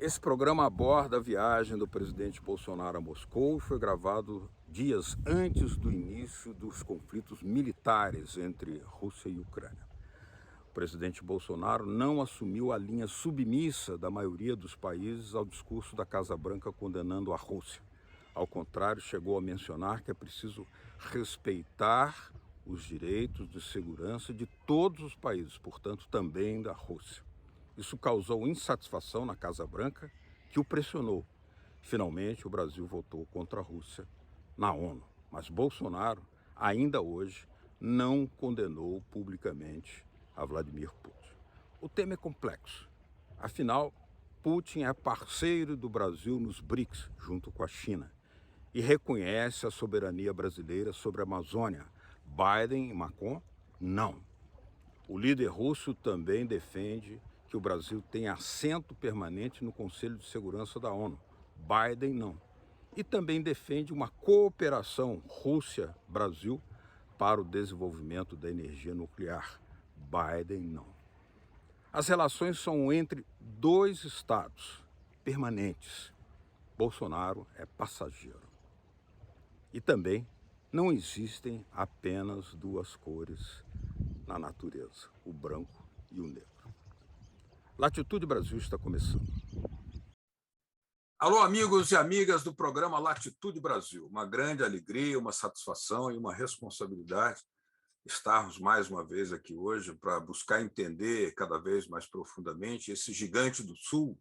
Esse programa aborda a viagem do presidente Bolsonaro a Moscou e foi gravado dias antes do início dos conflitos militares entre Rússia e Ucrânia. O presidente Bolsonaro não assumiu a linha submissa da maioria dos países ao discurso da Casa Branca condenando a Rússia. Ao contrário, chegou a mencionar que é preciso respeitar os direitos de segurança de todos os países, portanto também da Rússia. Isso causou insatisfação na Casa Branca, que o pressionou. Finalmente, o Brasil votou contra a Rússia na ONU. Mas Bolsonaro, ainda hoje, não condenou publicamente a Vladimir Putin. O tema é complexo. Afinal, Putin é parceiro do Brasil nos BRICS, junto com a China, e reconhece a soberania brasileira sobre a Amazônia. Biden e Macron, não. O líder russo também defende que o Brasil tenha assento permanente no Conselho de Segurança da ONU. Biden não. E também defende uma cooperação Rússia-Brasil para o desenvolvimento da energia nuclear. Biden não. As relações são entre dois estados permanentes. Bolsonaro é passageiro. E também não existem apenas duas cores na natureza, o branco e o negro. Latitude Brasil está começando. Alô, amigos e amigas do programa Latitude Brasil. Uma grande alegria, uma satisfação e uma responsabilidade estarmos mais uma vez aqui hoje para buscar entender cada vez mais profundamente esse gigante do Sul,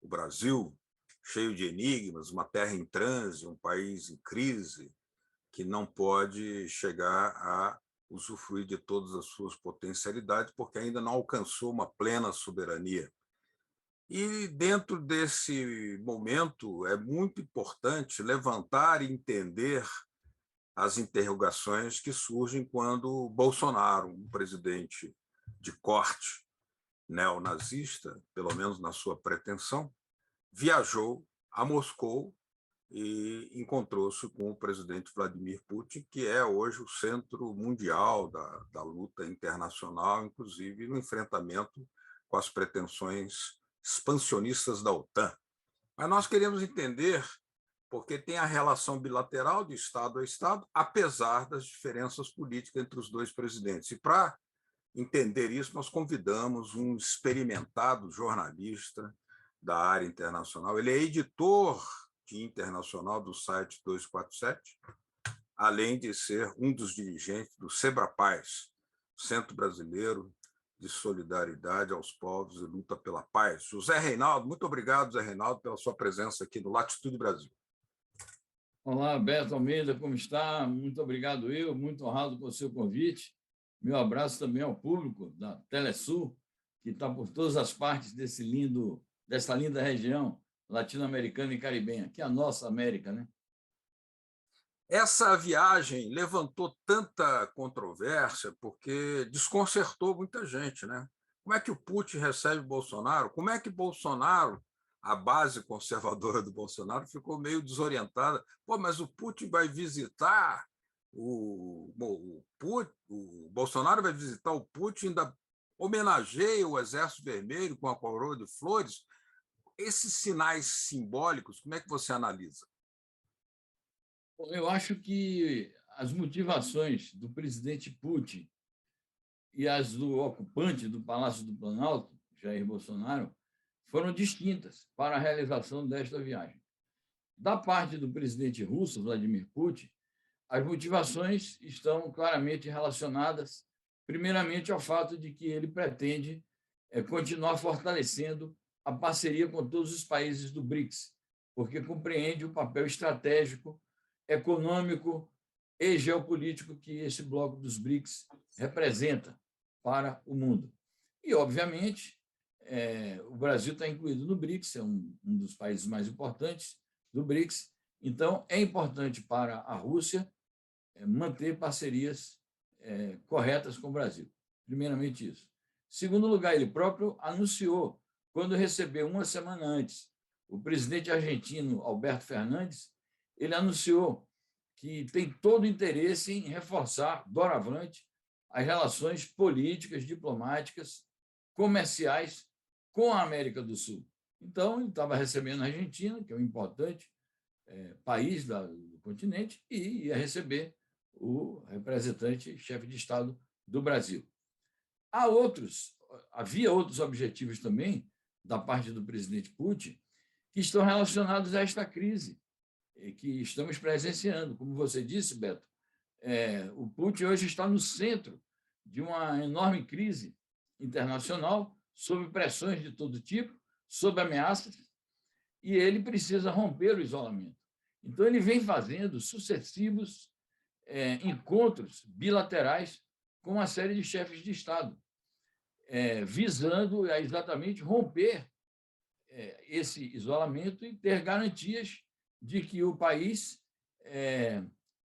o Brasil, cheio de enigmas, uma terra em transe, um país em crise, que não pode chegar a usufruir de todas as suas potencialidades, porque ainda não alcançou uma plena soberania. E, dentro desse momento, é muito importante levantar e entender as interrogações que surgem quando Bolsonaro, um presidente de corte neonazista, pelo menos na sua pretensão, viajou a Moscou e encontrou-se com o presidente Vladimir Putin, que é hoje o centro mundial da luta internacional, inclusive no enfrentamento com as pretensões expansionistas da OTAN. Mas nós queremos entender porque tem a relação bilateral de Estado a Estado, apesar das diferenças políticas entre os dois presidentes. E para entender isso, nós convidamos um experimentado jornalista da área internacional. Ele é editor de internacional do site 247, além de ser um dos dirigentes do SEBRAPAZ, Centro Brasileiro de Solidariedade aos Povos e Luta pela Paz. José Reinaldo, muito obrigado, José Reinaldo, pela sua presença aqui no Latitude Brasil. Olá, Beto Almeida, como está? Muito obrigado, muito honrado com o seu convite. Meu abraço também ao público da Telesul, que está por todas as partes dessa linda região latino-americana e caribenha, que é a nossa América, né? Essa viagem levantou tanta controvérsia porque desconcertou muita gente, né? Como é que o Putin recebe Bolsonaro? Como é que Bolsonaro, a base conservadora do Bolsonaro, ficou meio desorientada? Pô, mas o Putin vai visitar o Bolsonaro vai visitar o Putin, ainda homenageia o Exército Vermelho com a coroa de flores. Esses sinais simbólicos, como é que você analisa? Eu acho que as motivações do presidente Putin e as do ocupante do Palácio do Planalto, Jair Bolsonaro, foram distintas para a realização desta viagem. Da parte do presidente russo, Vladimir Putin, as motivações estão claramente relacionadas, primeiramente, ao fato de que ele pretende continuar fortalecendo a parceria com todos os países do BRICS, porque compreende o papel estratégico, econômico e geopolítico que esse bloco dos BRICS representa para o mundo. E, obviamente, o Brasil está incluído no BRICS, é um dos países mais importantes do BRICS, então é importante para a Rússia manter parcerias corretas com o Brasil. Primeiramente isso. Segundo lugar, ele próprio anunciou, quando recebeu uma semana antes o presidente argentino Alberto Fernandes, ele anunciou que tem todo o interesse em reforçar, doravante, as relações políticas, diplomáticas, comerciais com a América do Sul. Então, ele estava recebendo a Argentina, que é um importante país do continente, e ia receber o representante, chefe de Estado do Brasil. Havia outros objetivos também, da parte do presidente Putin, que estão relacionados a esta crise que estamos presenciando. Como você disse, Beto, o Putin hoje está no centro de uma enorme crise internacional, sob pressões de todo tipo, sob ameaças, e ele precisa romper o isolamento. Então, ele vem fazendo sucessivos encontros bilaterais com uma série de chefes de Estado, visando exatamente romper esse isolamento e ter garantias de que o país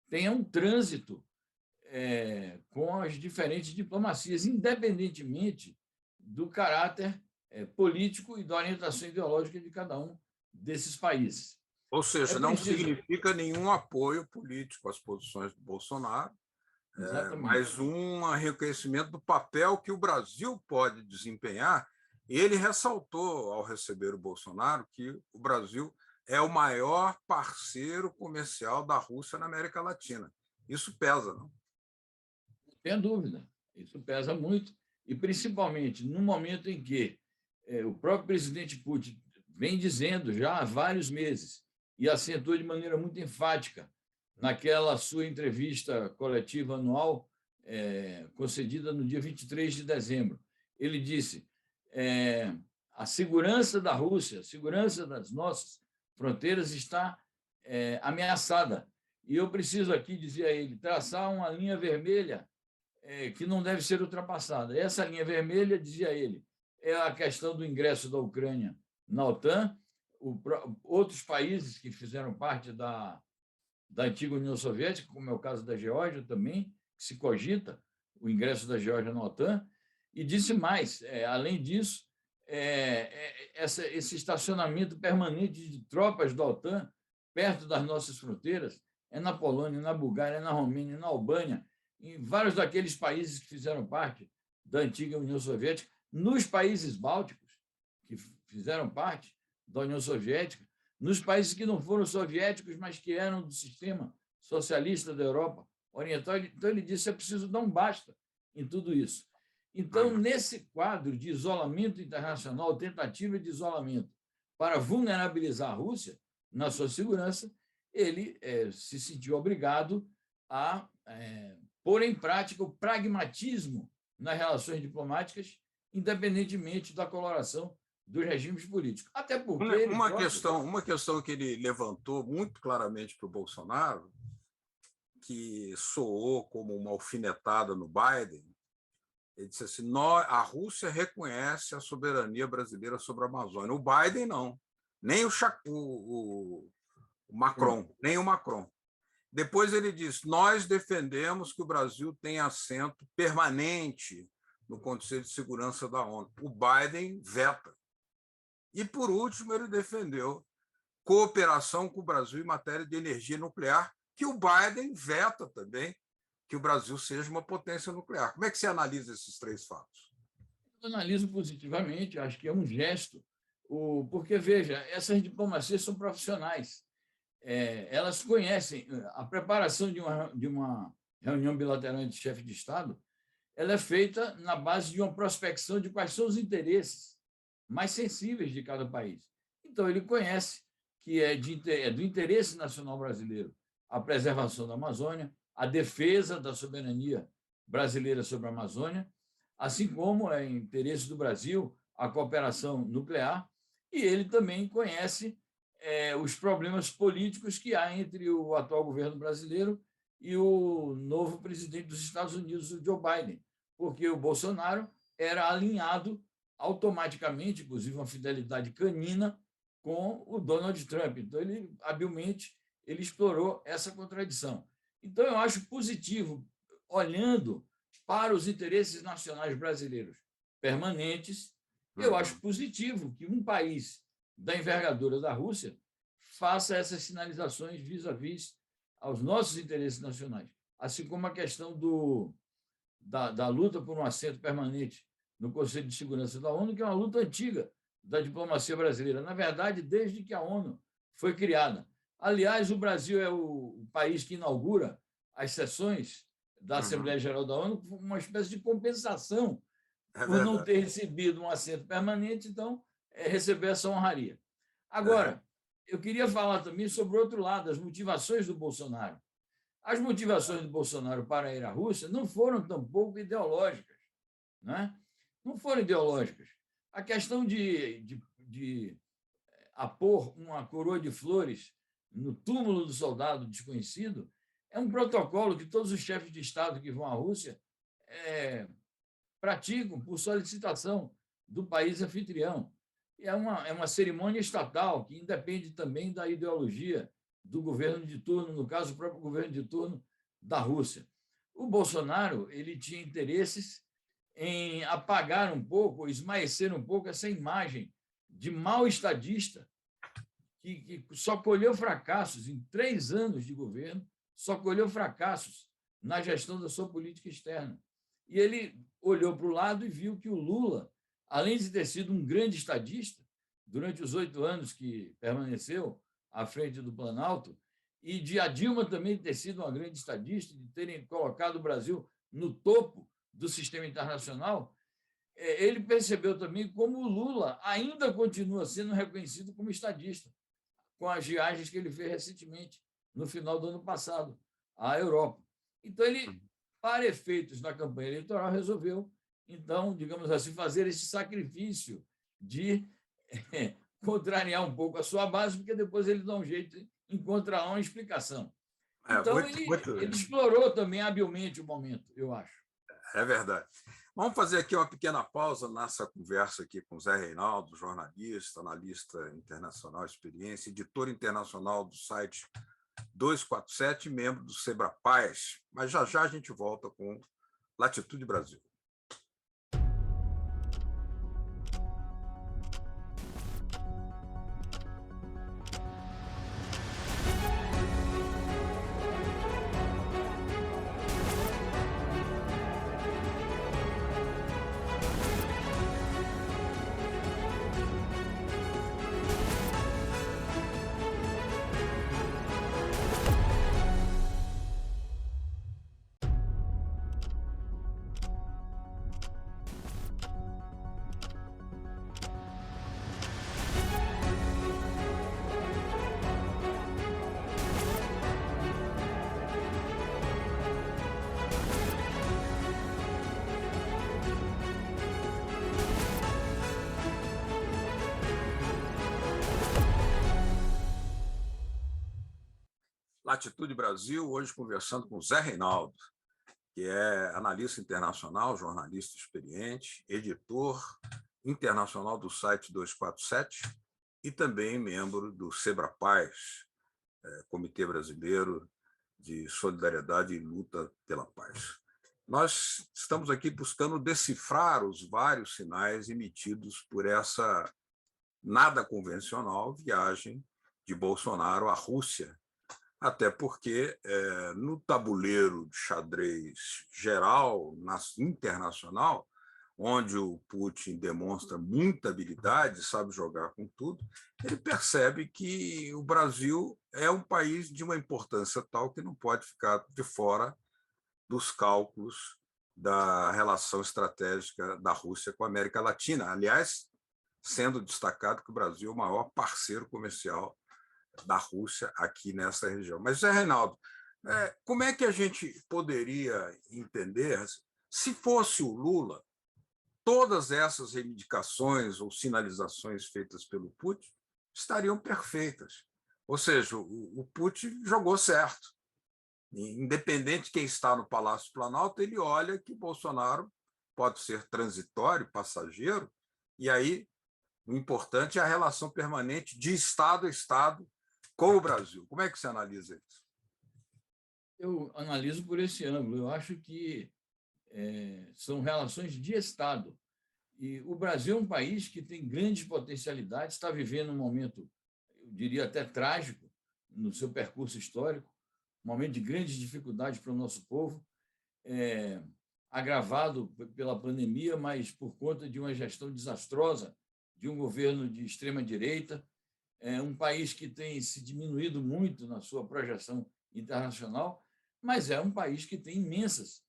tenha um trânsito com as diferentes diplomacias, independentemente do caráter político e da orientação ideológica de cada um desses países. Ou seja, não significa nenhum apoio político às posições do Bolsonaro, mas um reconhecimento do papel que o Brasil pode desempenhar. Ele ressaltou, ao receber o Bolsonaro, que o Brasil é o maior parceiro comercial da Rússia na América Latina. Isso pesa, não? Sem dúvida, isso pesa muito, e principalmente no momento em que o próprio presidente Putin vem dizendo já há vários meses, e acentuou de maneira muito enfática naquela sua entrevista coletiva anual concedida no dia 23 de dezembro. Ele disse: a segurança da Rússia, a segurança das nossas fronteiras está ameaçada. E eu preciso aqui, dizia ele, traçar uma linha vermelha que não deve ser ultrapassada. Essa linha vermelha, dizia ele, é a questão do ingresso da Ucrânia na OTAN. Outros países que fizeram parte da antiga União Soviética, como é o caso da Geórgia também, que se cogita o ingresso da Geórgia na OTAN, e disse mais, além disso, esse estacionamento permanente de tropas da OTAN perto das nossas fronteiras, na Polônia, na Bulgária, na Romênia, na Albânia, em vários daqueles países que fizeram parte da antiga União Soviética, nos países bálticos, que fizeram parte da União Soviética, nos países que não foram soviéticos, mas que eram do sistema socialista da Europa Oriental. Então, ele disse que é preciso dar um basta em tudo isso. Então, nesse quadro de isolamento internacional, tentativa de isolamento para vulnerabilizar a Rússia na sua segurança, ele se sentiu obrigado a pôr em prática o pragmatismo nas relações diplomáticas, independentemente da coloração dos regimes políticos. Até porque uma questão que ele levantou muito claramente para o Bolsonaro, que soou como uma alfinetada no Biden, ele disse assim: a Rússia reconhece a soberania brasileira sobre a Amazônia. O Biden não, nem o Macron, nem o Macron. Depois ele diz: nós defendemos que o Brasil tenha assento permanente no Conselho de Segurança da ONU. O Biden veta. E, por último, ele defendeu cooperação com o Brasil em matéria de energia nuclear, que o Biden veta também que o Brasil seja uma potência nuclear. Como é que você analisa esses três fatos? Eu analiso positivamente, acho que é um gesto, porque, veja, essas diplomacias são profissionais. Elas conhecem a preparação de uma reunião bilateral entre chefe de Estado, ela é feita na base de uma prospecção de quais são os interesses mais sensíveis de cada país. Então, ele conhece que é do interesse nacional brasileiro a preservação da Amazônia, a defesa da soberania brasileira sobre a Amazônia, assim como é interesse do Brasil a cooperação nuclear, e ele também conhece os problemas políticos que há entre o atual governo brasileiro e o novo presidente dos Estados Unidos, o Joe Biden, porque o Bolsonaro era alinhado automaticamente, inclusive uma fidelidade canina, com o Donald Trump. Então, ele habilmente explorou essa contradição. Então, eu acho positivo, olhando para os interesses nacionais brasileiros permanentes, eu acho positivo que um país da envergadura da Rússia faça essas sinalizações vis-à-vis aos nossos interesses nacionais, assim como a questão da luta por um assento permanente no Conselho de Segurança da ONU, que é uma luta antiga da diplomacia brasileira. Na verdade, desde que a ONU foi criada. Aliás, o Brasil é o país que inaugura as sessões da Assembleia Geral da ONU com uma espécie de compensação por não ter recebido um assento permanente, então, receber essa honraria. Agora, eu queria falar também sobre o outro lado, as motivações do Bolsonaro. As motivações do Bolsonaro para ir à Rússia não foram tampouco ideológicas, né? Não foram ideológicas. A questão de apor uma coroa de flores no túmulo do soldado desconhecido é um protocolo que todos os chefes de Estado que vão à Rússia praticam por solicitação do país anfitrião. E é uma cerimônia estatal que independe também da ideologia do governo de turno, no caso, o próprio governo de turno da Rússia. O Bolsonaro ele tinha interesses em apagar um pouco, esmaecer um pouco essa imagem de mau estadista que só colheu fracassos em 3 anos de governo, só colheu fracassos na gestão da sua política externa. E ele olhou para o lado e viu que o Lula, além de ter sido um grande estadista, durante os 8 anos que permaneceu à frente do Planalto, e de a Dilma também ter sido uma grande estadista, de terem colocado o Brasil no topo do sistema internacional, ele percebeu também como o Lula ainda continua sendo reconhecido como estadista, com as viagens que ele fez recentemente, no final do ano passado, à Europa. Então, ele, para efeitos da campanha eleitoral, resolveu, então, digamos assim, fazer esse sacrifício de contrariar um pouco a sua base, porque depois ele dá um jeito, encontra lá uma explicação. Então, ele explorou também habilmente o momento, eu acho. É verdade. Vamos fazer aqui uma pequena pausa nessa conversa aqui com o Zé Reinaldo, jornalista, analista internacional, experiência, editor internacional do site 247, membro do Sebrapaz. Mas já a gente volta com Latitude Brasil. Latitude Brasil, hoje conversando com Zé Reinaldo, que é analista internacional, jornalista experiente, editor internacional do site 247 e também membro do Sebrapaz, Comitê Brasileiro de Solidariedade e Luta pela Paz. Nós estamos aqui buscando decifrar os vários sinais emitidos por essa nada convencional viagem de Bolsonaro à Rússia, até porque, no tabuleiro de xadrez geral, internacional, onde o Putin demonstra muita habilidade, sabe jogar com tudo, ele percebe que o Brasil é um país de uma importância tal que não pode ficar de fora dos cálculos da relação estratégica da Rússia com a América Latina. Aliás, sendo destacado que o Brasil é o maior parceiro comercial da Rússia aqui nessa região. Mas, Zé Reinaldo, como é que a gente poderia entender, se fosse o Lula, todas essas reivindicações ou sinalizações feitas pelo Putin estariam perfeitas? Ou seja, o Putin jogou certo. Independente de quem está no Palácio Planalto, ele olha que Bolsonaro pode ser transitório, passageiro, e aí o importante é a relação permanente de Estado a Estado com o Brasil. Como é que você analisa isso? Eu analiso por esse ângulo. Eu acho que são relações de Estado. E o Brasil é um país que tem grandes potencialidades, está vivendo um momento, eu diria até trágico, no seu percurso histórico, um momento de grandes dificuldades para o nosso povo, agravado pela pandemia, mas por conta de uma gestão desastrosa de um governo de extrema-direita, um país que tem se diminuído muito na sua projeção internacional, mas é um país que tem imensas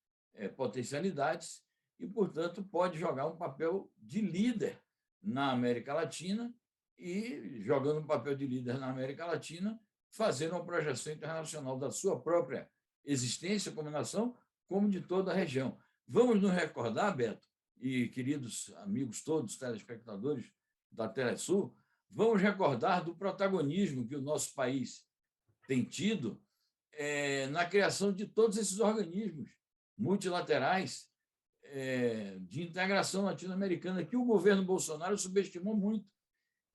potencialidades e, portanto, pode jogar um papel de líder na América Latina e, jogando um papel de líder na América Latina, fazer uma projeção internacional da sua própria existência como nação, como de toda a região. Vamos nos recordar, Beto, e queridos amigos todos, telespectadores da Telesul, vamos recordar do protagonismo que o nosso país tem tido na criação de todos esses organismos multilaterais de integração latino-americana, que o governo Bolsonaro subestimou muito.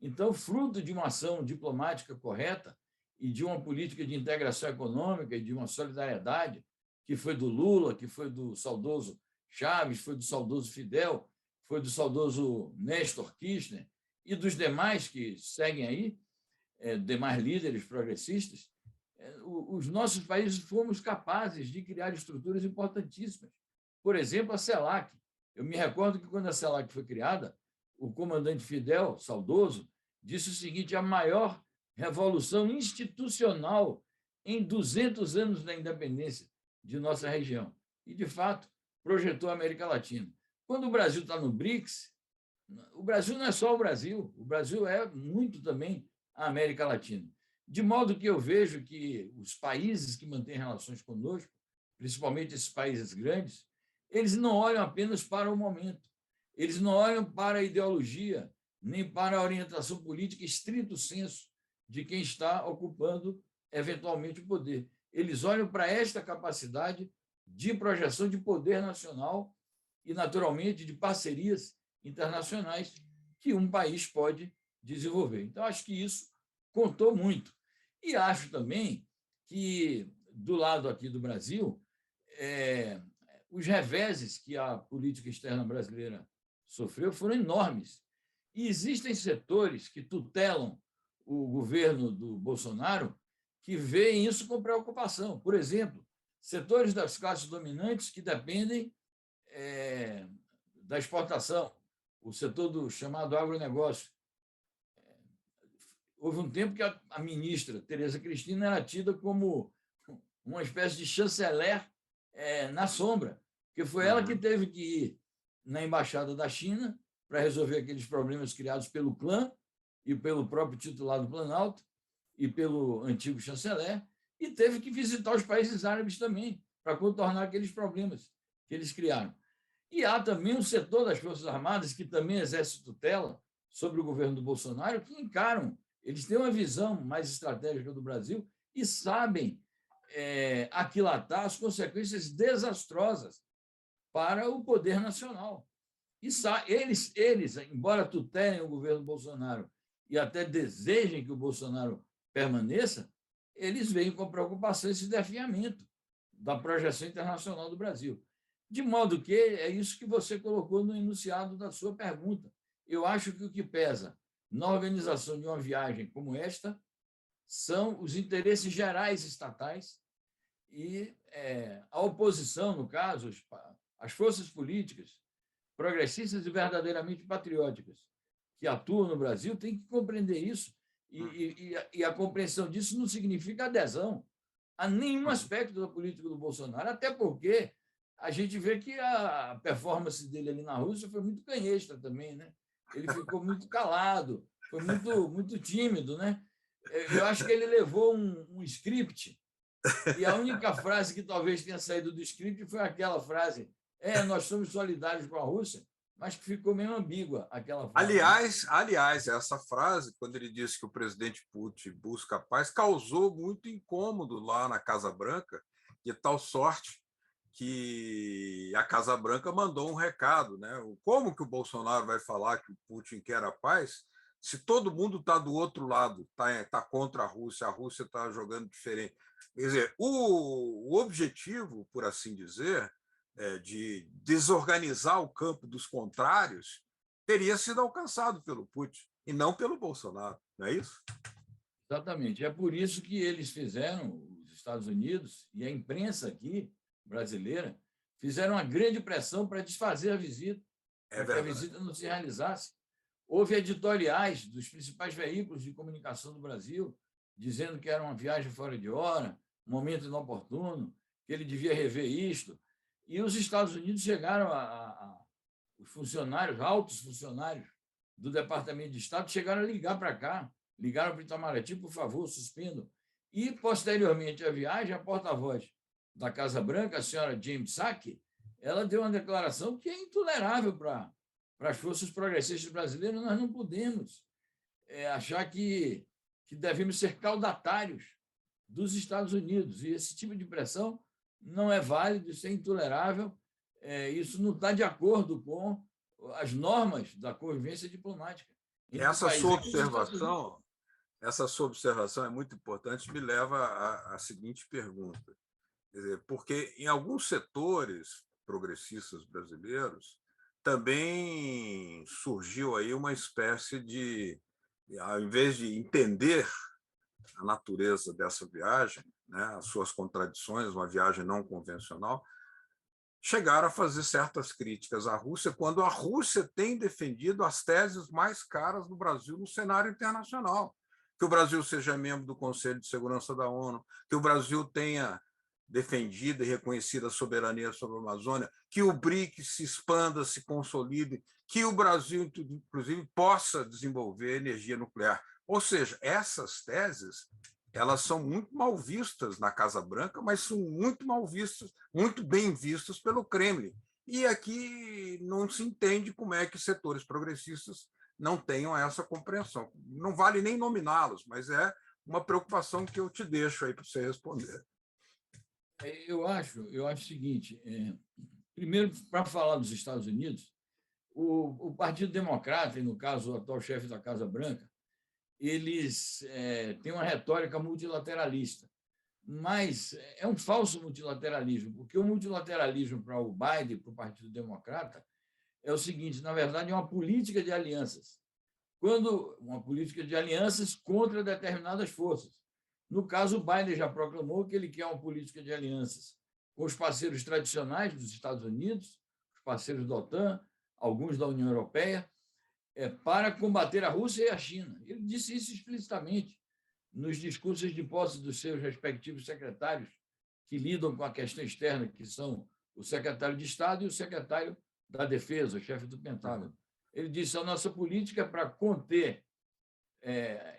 Então, fruto de uma ação diplomática correta e de uma política de integração econômica e de uma solidariedade, que foi do Lula, que foi do saudoso Chaves, foi do saudoso Fidel, foi do saudoso Néstor Kirchner e dos demais que seguem aí, demais líderes progressistas, os nossos países fomos capazes de criar estruturas importantíssimas. Por exemplo, a CELAC. Eu me recordo que, quando a CELAC foi criada, o comandante Fidel, saudoso, disse o seguinte: a maior revolução institucional em 200 anos da independência de nossa região. E, de fato, projetou a América Latina. Quando o Brasil está no BRICS, o Brasil não é só o Brasil é muito também a América Latina. De modo que eu vejo que os países que mantêm relações conosco, principalmente esses países grandes, eles não olham apenas para o momento, eles não olham para a ideologia, nem para a orientação política estrito sensu de quem está ocupando eventualmente o poder. Eles olham para esta capacidade de projeção de poder nacional e, naturalmente, de parcerias internacionais que um país pode desenvolver. Então, acho que isso contou muito. E acho também que, do lado aqui do Brasil, os reveses que a política externa brasileira sofreu foram enormes. E existem setores que tutelam o governo do Bolsonaro que veem isso com preocupação. Por exemplo, setores das classes dominantes que dependem da exportação, o setor do chamado agronegócio. Houve um tempo que a ministra Tereza Cristina era tida como uma espécie de chanceler na sombra, porque foi ela que teve que ir na embaixada da China para resolver aqueles problemas criados pelo clã e pelo próprio titular do Planalto e pelo antigo chanceler, e teve que visitar os países árabes também para contornar aqueles problemas que eles criaram. E há também um setor das Forças Armadas que também exerce tutela sobre o governo do Bolsonaro, que encaram, eles têm uma visão mais estratégica do Brasil e sabem aquilatar as consequências desastrosas para o poder nacional. E eles, embora tutelem o governo Bolsonaro e até desejem que o Bolsonaro permaneça, eles veem com preocupação esse definhamento da projeção internacional do Brasil. De modo que é isso que você colocou no enunciado da sua pergunta. Eu acho que o que pesa na organização de uma viagem como esta são os interesses gerais estatais e a oposição, no caso, as forças políticas progressistas e verdadeiramente patrióticas que atuam no Brasil têm que compreender isso, e a compreensão disso não significa adesão a nenhum aspecto da política do Bolsonaro, até porque a gente vê que a performance dele ali na Rússia foi muito canhestra também, né? Ele ficou muito calado, foi muito tímido, né? Eu acho que ele levou um script, e a única frase que talvez tenha saído do script foi aquela frase: nós somos solidários com a Rússia, mas que ficou meio ambígua aquela frase. Aliás, essa frase, quando ele disse que o presidente Putin busca a paz, causou muito incômodo lá na Casa Branca, de tal sorte que a Casa Branca mandou um recado, né? Como que o Bolsonaro vai falar que o Putin quer a paz se todo mundo está do outro lado, está contra a Rússia está jogando diferente? Quer dizer, o objetivo, por assim dizer, de desorganizar o campo dos contrários teria sido alcançado pelo Putin e não pelo Bolsonaro, não é isso? Exatamente. É por isso que eles fizeram, os Estados Unidos e a imprensa aqui brasileira, fizeram uma grande pressão para desfazer a visita, para que a visita não se realizasse. Houve editoriais dos principais veículos de comunicação do Brasil dizendo que era uma viagem fora de hora, um momento inoportuno, que ele devia rever isto. E os Estados Unidos chegaram os funcionários, altos funcionários do Departamento de Estado, chegaram a ligar para cá, ligaram para o Itamaraty, por favor, suspendam. E, posteriormente à viagem, a porta-voz da Casa Branca, a senhora James Sacks, ela deu uma declaração que é intolerável para as forças progressistas brasileiras. Nós não podemos achar que devemos ser caudatários dos Estados Unidos. E esse tipo de pressão não é válido, isso é intolerável, isso não está de acordo com as normas da convivência diplomática. Essa sua observação é muito importante, me leva à seguinte pergunta. Quer dizer, porque em alguns setores progressistas brasileiros também surgiu aí uma espécie de, ao invés de entender a natureza dessa viagem, né, as suas contradições, uma viagem não convencional, chegaram a fazer certas críticas à Rússia, quando a Rússia tem defendido as teses mais caras do Brasil no cenário internacional. Que o Brasil seja membro do Conselho de Segurança da ONU, que o Brasil tenha defendido e reconhecido a soberania sobre a Amazônia, que o BRICS se expanda, se consolide, que o Brasil, inclusive, possa desenvolver energia nuclear. Ou seja, essas teses elas são muito mal vistas na Casa Branca, mas são muito mal vistas, muito bem vistas pelo Kremlin. E aqui não se entende como é que setores progressistas não tenham essa compreensão. Não vale nem nominá-los, mas é uma preocupação que eu te deixo aí para você responder. Eu acho o seguinte, primeiro, para falar dos Estados Unidos, o Partido Democrata, e no caso o atual chefe da Casa Branca, eles têm uma retórica multilateralista, mas é um falso multilateralismo, porque o multilateralismo para o Biden, para o Partido Democrata, é o seguinte: na verdade, é uma política de alianças, uma política de alianças contra determinadas forças. No caso, o Biden já proclamou que ele quer uma política de alianças com os parceiros tradicionais dos Estados Unidos, os parceiros da OTAN, alguns da União Europeia, para combater a Rússia e a China. Ele disse isso explicitamente nos discursos de posse dos seus respectivos secretários que lidam com a questão externa, que são o secretário de Estado e o secretário da Defesa, o chefe do Pentágono. Ele disse: a nossa política é para conter,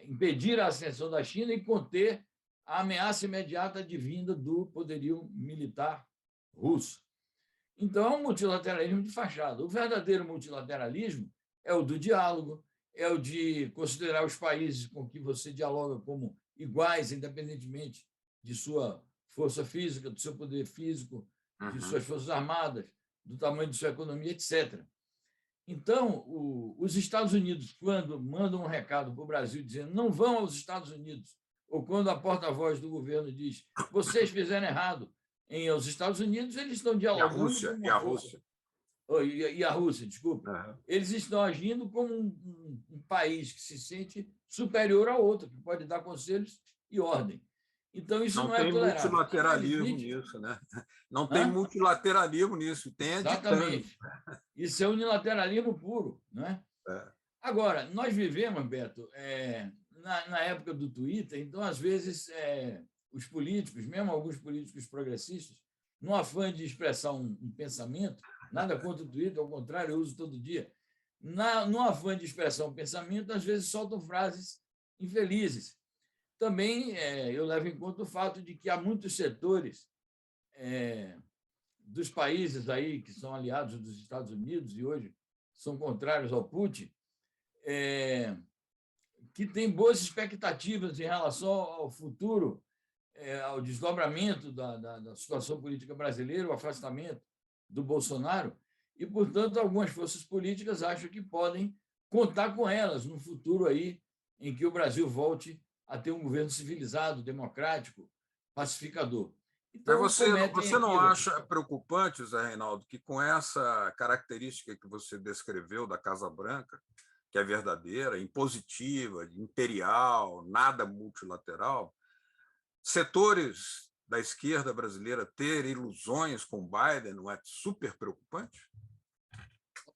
impedir a ascensão da China e conter a ameaça imediata advinda do poderio militar russo. Então, é um multilateralismo de fachada. O verdadeiro multilateralismo é o do diálogo, é o de considerar os países com que você dialoga como iguais, independentemente de sua força física, do seu poder físico, de suas forças armadas, do tamanho de sua economia, etc. Então, os Estados Unidos, quando mandam um recado para o Brasil dizendo não vão aos Estados Unidos, ou quando a porta-voz do governo diz vocês fizeram errado em ir aos Estados Unidos, eles estão dialogando com uma força. E a Rússia, desculpa. Eles estão agindo como um país que se sente superior ao outro, que pode dar conselhos e ordem. Então, isso não é tolerável. Não tem multilateralismo nisso, né? Não tem multilateralismo nisso, tem exatamente. Isso é unilateralismo puro, não é? Agora, nós vivemos, Beto, na época do Twitter, então, às vezes, os políticos, mesmo alguns políticos progressistas, no afã de expressar um pensamento, nada contra o Twitter, ao contrário, eu uso todo dia, no afã de expressar um pensamento, às vezes soltam frases infelizes. Também eu levo em conta o fato de que há muitos setores dos países aí que são aliados dos Estados Unidos e hoje são contrários ao Putin, que têm boas expectativas em relação ao futuro, ao desdobramento da situação política brasileira, o afastamento do Bolsonaro, e, portanto, algumas forças políticas acham que podem contar com elas no futuro aí em que o Brasil volte a ter um governo civilizado, democrático, pacificador. Então, você não acha preocupante, Zé Reinaldo, que com essa característica que você descreveu da Casa Branca, que é verdadeira, impositiva, imperial, nada multilateral, setores da esquerda brasileira ter ilusões com Biden não é super preocupante?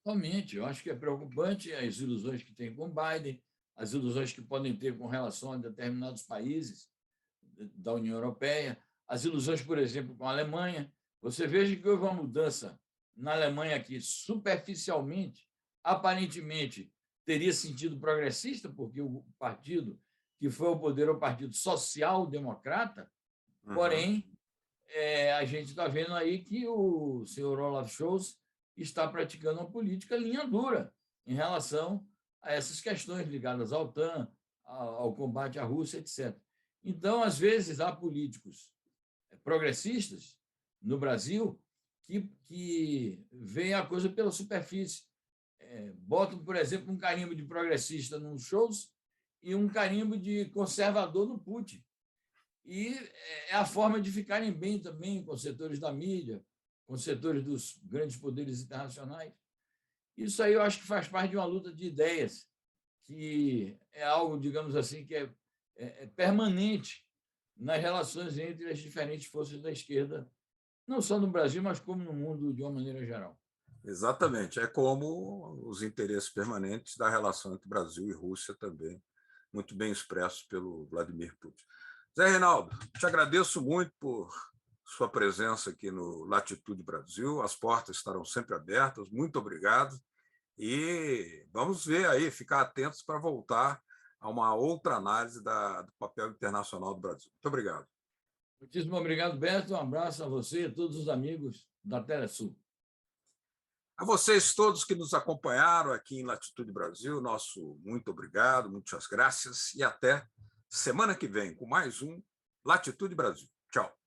Totalmente. Eu acho que é preocupante as ilusões que tem com Biden, as ilusões que podem ter com relação a determinados países da União Europeia, as ilusões, por exemplo, com a Alemanha. Você veja que houve uma mudança na Alemanha que, superficialmente, aparentemente, teria sentido progressista, porque o partido que foi ao poder é o Partido Social Democrata, porém, a gente está vendo aí que o senhor Olaf Scholz está praticando uma política linha dura em relação a essas questões ligadas à OTAN, ao combate à Rússia, etc. Então, às vezes, há políticos progressistas no Brasil que veem a coisa pela superfície. Botam, por exemplo, um carimbo de progressista num Scholz e um carimbo de conservador no Putin. E é a forma de ficarem bem também com setores da mídia, com setores dos grandes poderes internacionais. Isso aí eu acho que faz parte de uma luta de ideias, que é algo, digamos assim, que é permanente nas relações entre as diferentes forças da esquerda, não só no Brasil, mas como no mundo de uma maneira geral. Exatamente. É como os interesses permanentes da relação entre Brasil e Rússia também, muito bem expressos pelo Vladimir Putin. Zé Reinaldo, te agradeço muito por sua presença aqui no Latitude Brasil. As portas estarão sempre abertas. Muito obrigado. E vamos ver aí, ficar atentos para voltar a uma outra análise do papel internacional do Brasil. Muito obrigado. Muitíssimo obrigado, Beto. Um abraço a você e a todos os amigos da Telesul. A vocês todos que nos acompanharam aqui em Latitude Brasil, nosso muito obrigado, muitas graças e até semana que vem com mais um Latitude Brasil. Tchau.